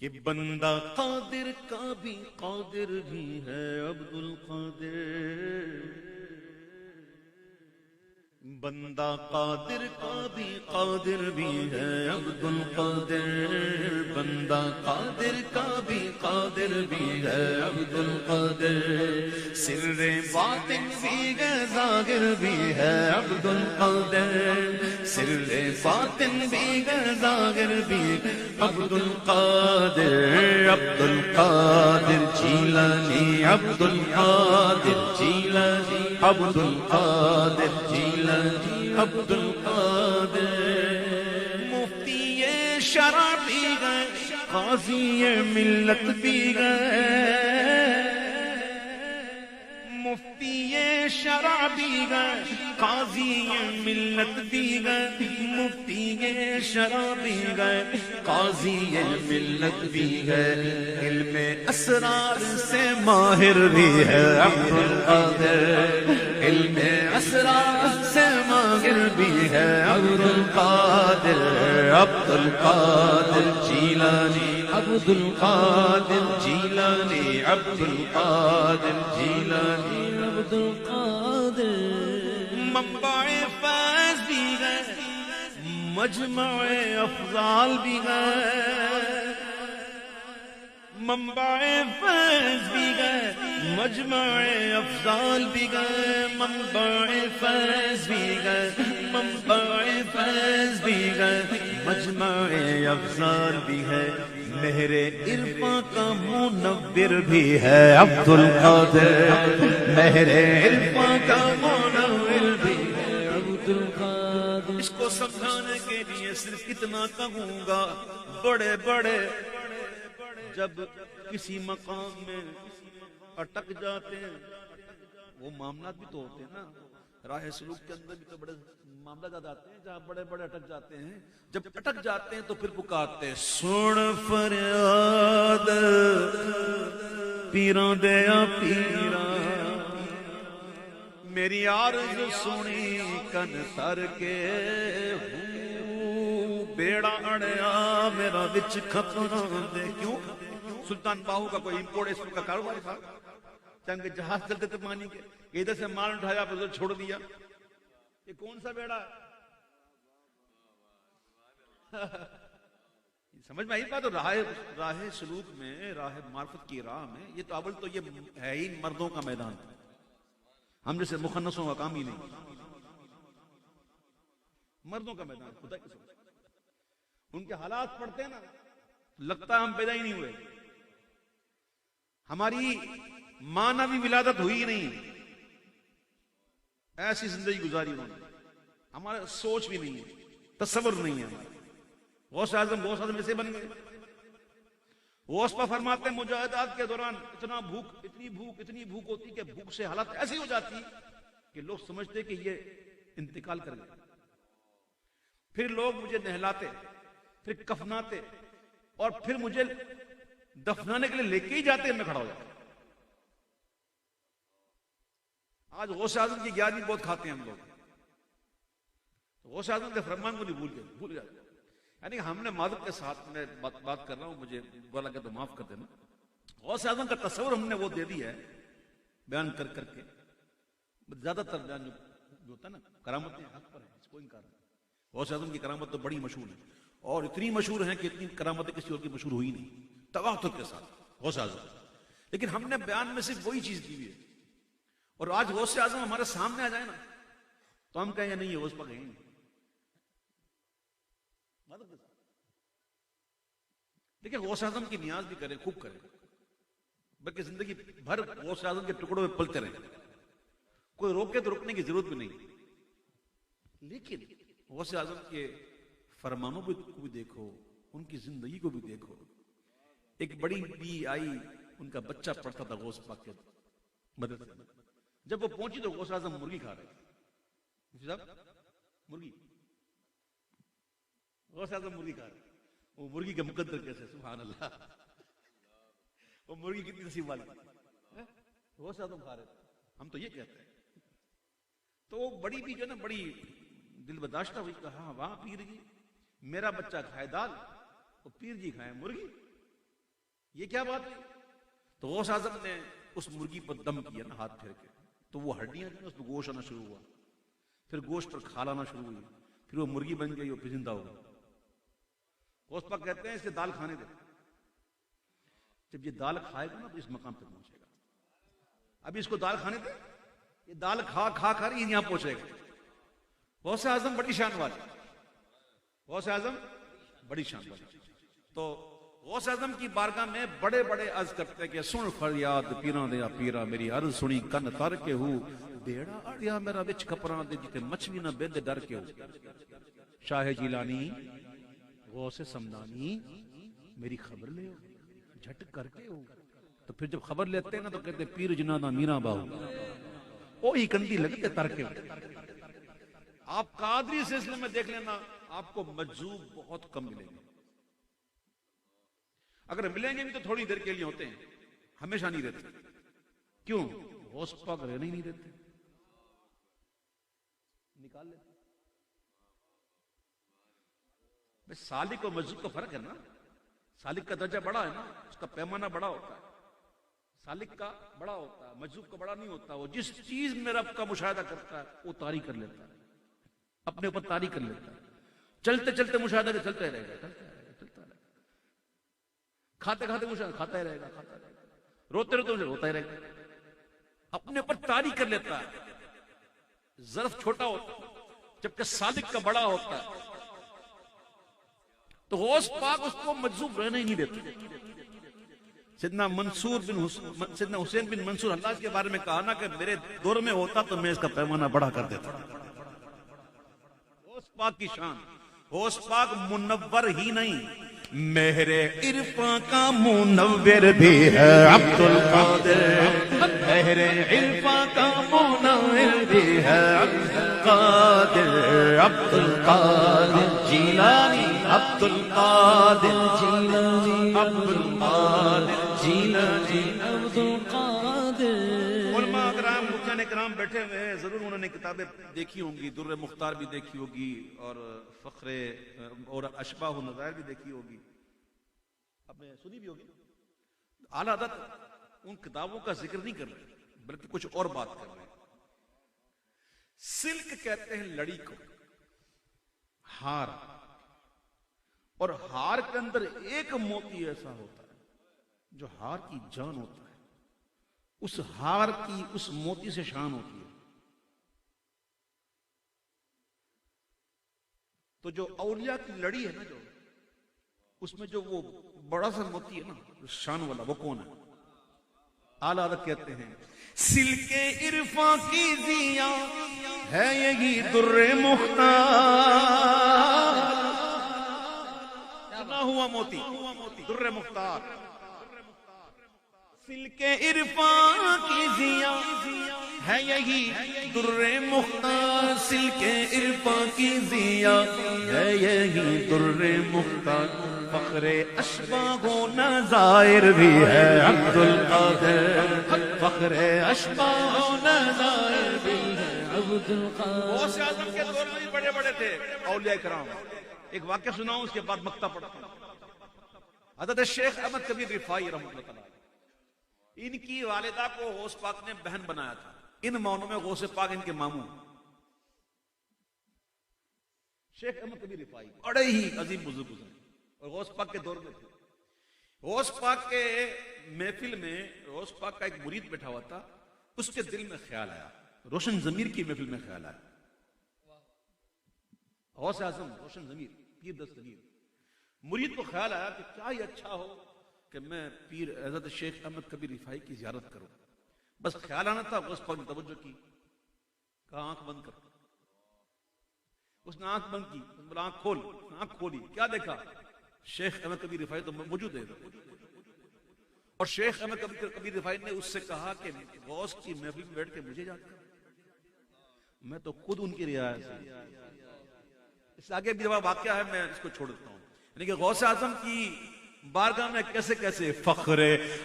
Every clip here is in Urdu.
کہ بندہ قادر کا بھی قادر بھی ہے عبد القادر، بندہ قادر کا بھی قادر بھی ہے عبد القادر، بندہ قادر کا بھی قادر بھی ہے عبد القادر، سر باطن بھی ہے ظاہر بھی ہے عبد القادر، سر باطن بھی ہے ظاہر بھی عبد القادر، عبد القادر جیلانی، عبد القادر جیلانی، عبد القادر جیلانی، عبد القادر، مفتی شرع بھی گئے، قاضی ملت بھی گئے، مفتی شرع بھی گئے، قاضی ملت بھی گئے، مفتی شرع بھی گئے، قاضی ملت بھی گئے، علم اسرار سے ماہر بھی ہے عبد القادر، علم اسرار سے ماہر بھی ہے عبد القادر، عبد القادر جیلانی، عبد القادر جیلانی، عبد القادر جیلانی، عبد القادر، منبع فیض بھی ہے، مجمع افضال بھی ہے، منبع فیض بھی گئے، مجمع افضال بھی گئے، منبع فیض بھی گئے، منبع فیض بھی گئے، مجمع افضال بھی ہے، مہر عرفاں کا منور بھی ہے عبد القادر، مہر عرفاں کا منور بھی ہے عبد القادر۔ اس کو سمجھانے کے لیے صرف اتنا کہوں گا، بڑے بڑے جب کسی مقام میں اٹک جاتے ہیں، وہ معاملات بھی تو ہوتے ہیں نا، راہ سلوک کے اندر بھی تو بڑے معاملات آتے ہیں جہاں بڑے بڑے اٹک جاتے ہیں، جب اٹک جاتے ہیں تو پھر پکارتے ہیں، سن فریاد پیران دیا پیران، میری عرض سنی کن تر کے، بیڑا اڑیا میرا وچ کھپران دے۔ کیوں؟ سلطان باہو کا کوئی امپورٹ ایکسپورٹ کا کاروبار تھا، چنگ جہاز چلتے تھے پانی کے، ادھر سے مال اٹھایا پھر ادھر چھوڑ دیا، یہ کون سا بیڑا ہے؟ سمجھ میں آئی بات؟ راہ سلوک میں، راہ معرفت کی راہ میں، یہ تو اول تو یہ ہے ہی مردوں کا میدان، ہم جیسے مخنثوں کا کام ہی نہیں، مردوں کا میدان، خدا کی سمجھ، ان کے حالات پڑھتے ہیں نا، لگتا ہے ہم پیدا ہی نہیں ہوئے، ہماری مانوی ولادت ہوئی نہیں، ایسی زندگی گزاری انہوں نے، ہمارا سوچ بھی نہیں ہے، تصور نہیں ہے ہمارا۔ غوث اعظم ایسے بن گئے، غوث پا فرماتے ہیں مجاہدات کے دوران اتنی بھوک ہوتی کہ بھوک سے حالت ایسی ہو جاتی کہ لوگ سمجھتے کہ یہ انتقال کر گئے، پھر لوگ مجھے نہلاتے، پھر کفناتے، اور پھر مجھے دفنانے کے لیے لے کے ہی جاتے، میں کھڑا ہو جاتا۔ آج غوث اعظم کی 11ویں بہت کھاتے ہیں ہم لوگ، غوث اعظم کے فرمان کو نہیں بھول جاتے، یعنی ہم نے معذرت کے ساتھ میں بات کر رہا ہوں، مجھے بولا کہ تو معاف کر دینا، غوث اعظم کا تصور ہم نے وہ دے دی ہے بیان کر کر کے، زیادہ تر بیان جو ہوتا ہے نا، کرامتیں حق پر ہیں، اس کو انکار نہیں، غوث اعظم کی کرامت تو بڑی مشہور ہے، اور اتنی مشہور ہیں کہ اتنی کرامتیں کسی اور کی مشہور ہوئی نہیں، تواتر کے ساتھ غوث اعظم، لیکن ہم نے بیان میں صرف وہی چیز کی ہوئی ہے، اور آج غوث اعظم ہمارے سامنے آ جائے نا تو ہم کہیں گے نہیں، یہ غوث پاک نہیں، لیکن غوث اعظم کی نیاز بھی کریں، خوب کریں، بلکہ زندگی بھر غوث اعظم کے ٹکڑوں میں پلتے رہیں، کوئی روکے تو رکنے کی ضرورت بھی نہیں، لیکن غوث اعظم کے فرمانوں کو بھی دیکھو، ان کی زندگی کو بھی دیکھو۔ ایک بڑی بی آئی، ان کا بچہ پڑھتا تھا غوث پاک کے مدرسے میں، جب وہ پہنچی تو غوث اعظم مرغی کھا رہے تھے، مرغی، غوث اعظم مرغی کھا رہے، وہ مرغی کے مقدر کیسے، سبحان اللہ، وہ مرغی کتنی نصیب والی، غوث اعظم کھا رہے تھے، ہم تو یہ کہتے ہیں۔ تو بڑی بھی جو ہے نا، بڑی دل بداشتہ ہوئی، کہا واہ پیر جی، میرا بچہ کھائے دال، اور پیر جی کھائے مرغی، یہ کیا بات ہے؟ تو غوث اعظم نے اس مرغی پر دم کیا نا ہاتھ پھیر کے، تو وہ ہڈیاں جو اس میں گوشت آنا شروع ہوا، پھر گوشت پر کھال آنا شروع ہوئی، پھر وہ مرغی بن گئی، وہ پھر زندہ ہو گئی۔ غوث پاک کہتے ہیں اسے دال کھانے دو، جب یہ دال کھائے گا نا تو اس مقام تک پہنچے گا۔ ابھی اس کو دال کھانے دے، یہ دال کھا کھا کر ہی یہاں پہنچے گا۔ غوث اعظم بڑی شان والے، غوث اعظم بڑی شان والے۔ تو غوث اعظم کی بارگاہ میں بڑے بڑے عرض کرتے کہ سن فریاد پیراں دیا پیرا، میری عرض سنی کن تر کے ہو، بیڑا اڑیا میرا وچ کپڑاں دے جتے مچھلی نہ بند ڈر کے ہو۔ شاہ جیلانی غوث سمدانی میری خبر لے ہو، جھٹ کر کے ہو۔ تو پھر جب خبر لیتے ہیں نا تو کہتے پیر جناں دا میرا باہو، وہی کندی لگتے تر کے ہو۔ آپ قادری سلسلے میں دیکھ لینا، آپ کو مجذوب بہت کم ملیں گے، اگر ملیں گے بھی تو تھوڑی دیر کے لیے ہوتے ہیں، ہمیشہ نہیں رہتے۔ کیوں؟ غوث پاک رہنے ہی نہیں دیتے، نکال لیتے۔ بس سالک اور مجذوب کا فرق ہے نا، سالک کا درجہ بڑا ہے نا، اس کا پیمانہ بڑا ہوتا ہے، سالک کا بڑا ہوتا ہے، مجذوب کا بڑا نہیں ہوتا۔ وہ جس چیز میں رب کا مشاہدہ کرتا ہے وہ طاری کر لیتا ہے، اپنے اوپر طاری کر لیتا ہے، چلتے چلتے مشاہدہ کے چلتا رہے گا، چلتا رہے گا، کھاتے کھاتے مشاہدہ کھاتا ہی رہے گا، کھاتا رہے گا، روتے روتے روتا ہی رہے گا، اپنے اوپر طاری کر لیتا ہے۔ ظرف چھوٹا ہوتا ہے جبکہ سالک کا بڑا ہوتا ہے، تو غوث پاک اس کو مجذوب رہنے ہی نہیں دیتے۔ سیدنا سیدنا حسین بن منصور اللہ کے بارے میں کہا نا کہ میرے دور میں ہوتا تو میں اس کا پیمانہ بڑا کر دیتا۔ غوث پاک کی شان، غوث پاک منور ہی نہیں، میرے عرفاں کا منور بھی ہے عبد القادر، میرے عرفاں کا منور بھی ہے عبد القادر، عبد القادر جیلانی، عبد القادر جیلانی، عبد القادر جیلانی، عبد القادر۔ علماء کرام مفتیان کرام بیٹھے ہوئے ہیں، ضرور انہوں نے کتابیں دیکھی ہوں گی، در مختار بھی دیکھی ہوگی اور فخر اور اشباح و نظائر بھی دیکھی ہوگی، آپ نے سنی بھی ہوگی۔ اعلیٰ حضرت ان کتابوں کا ذکر نہیں کر رہے بلکہ کچھ اور بات کر رہے ہیں۔ سلک کہتے ہیں لڑی کو، ہار، اور ہار کے اندر ایک موتی ایسا ہوتا ہے جو ہار کی جان ہوتا ہے، اس ہار کی اس موتی سے شان ہوتی ہے۔ تو جو اولیاء کی لڑی ہے نا، جو اس میں جو وہ بڑا سا موتی ہے نا شان والا، وہ کون ہے؟ اعلیٰ حضرت کہتے ہیں سلک عرفاں کی ضیا ہے یہی در مختار، چنا ہوا موتی در مختار۔ سلک عرفاں کی ضیا ہے یہی در مختار، سلک عرفاں کی ضیا ہے یہی در مختار، فخر اشباح و نظائر بھی ہے عبد القادر، فخر اشباح و نظائر بھی ہے عبد القادر۔ غوث اعظم کے دور میں بھی بڑے بڑے تھے اولیاء کرام۔ ایک واقعہ سناؤں اس کے بعد مقطع پڑھتا ہوں۔ حضرت شیخ احمد کبیر رفاعی رحمۃ اللہ علیہ، ان کی والدہ کو غوث پاک نے بہن بنایا تھا، ان معنوں میں غوث پاک ان کے ماموں۔ شیخ احمد کبیر رفاعی بڑے ہی عظیم بزرگ ہیں اور غوث پاک کے دور میں تھے۔ غوث پاک کے محفل میں غوث پاک کا ایک مرید بیٹھا ہوا تھا، اس کے دل میں خیال آیا، روشن ضمیر کی محفل میں خیال آیا، غوث اعظم روشن ضمیر پیر دستگیر، مرید کو خیال آیا کہ کیا ہی اچھا ہو کہ میں پیر حضرت شیخ احمد کبیر رفاعی کی زیارت کروں۔ بس خیال آنا تھا، غوث پاک نے توجہ کی، کہا آنکھ بند کر۔ اس نے آنکھ بند کی، بولا آنکھ کھول، آنکھ کھولی، کیا دیکھا؟ شیخ احمد کبیر رفاعی تو موجود ہے، اور شیخ احمد کبیر رفاعی نے اس سے کہا کہ غوث کی محفل میں بیٹھ کے مجھے یاد کر، میں تو خود ان کی رعایت سے۔ اس آگے بھی جواب واقعہ ہے، میں اس کو چھوڑ دیتا ہوں۔ یعنی کہ غوث اعظم کی بارگاہ میں کیسے کیسے فخر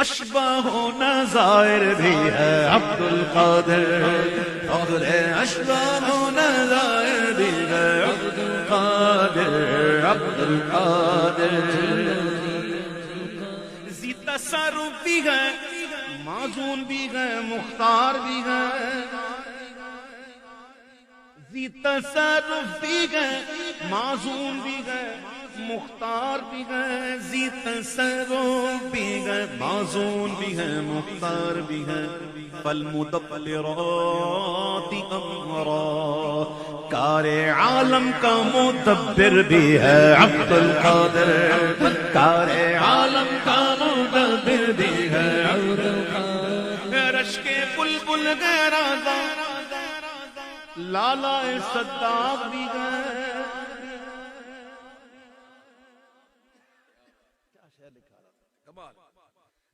اشباح و نظائر بھی ہے عبد القادر، فخر اشباح و نظائر بھی ہے عبد القادر، عبد القادر۔ زیتا تصرف بھی ہے، معزون بھی ہے، مختار بھی ہے، ذی تصرف بھی ہے، معزون بھی ہے، مختار بھی ہے، ذی تصرف بھی ہے، معزون بھی ہے، مختار بھی ہے، فالمدبرات امرا، کار عالم کا مدبر بھی ہے عبد القادر، کار عالم کا مدبر بھی ہے عبد القادر، رشک بلبل گرادا لالا صداق بھی ہے،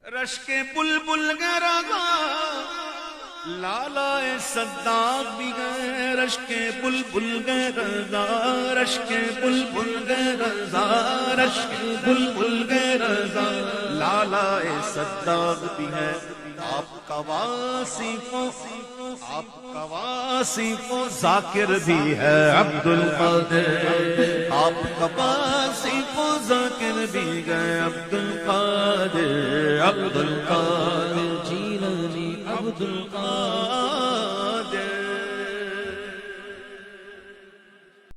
رشک بلبل گرادا لالا صداق بھی گئے، رشک بلبل گرزا، رشک بلبل گرزا، رشک بلبل گرزا، لالا صداق بھی ہے، آپ کا واصف، آپ کا واصف ذاکر بھی ہے عبد القادر، آپ کا واصف ذاکر بھی ہے عبد القادر، عبد القادر جیلانی عبد القادر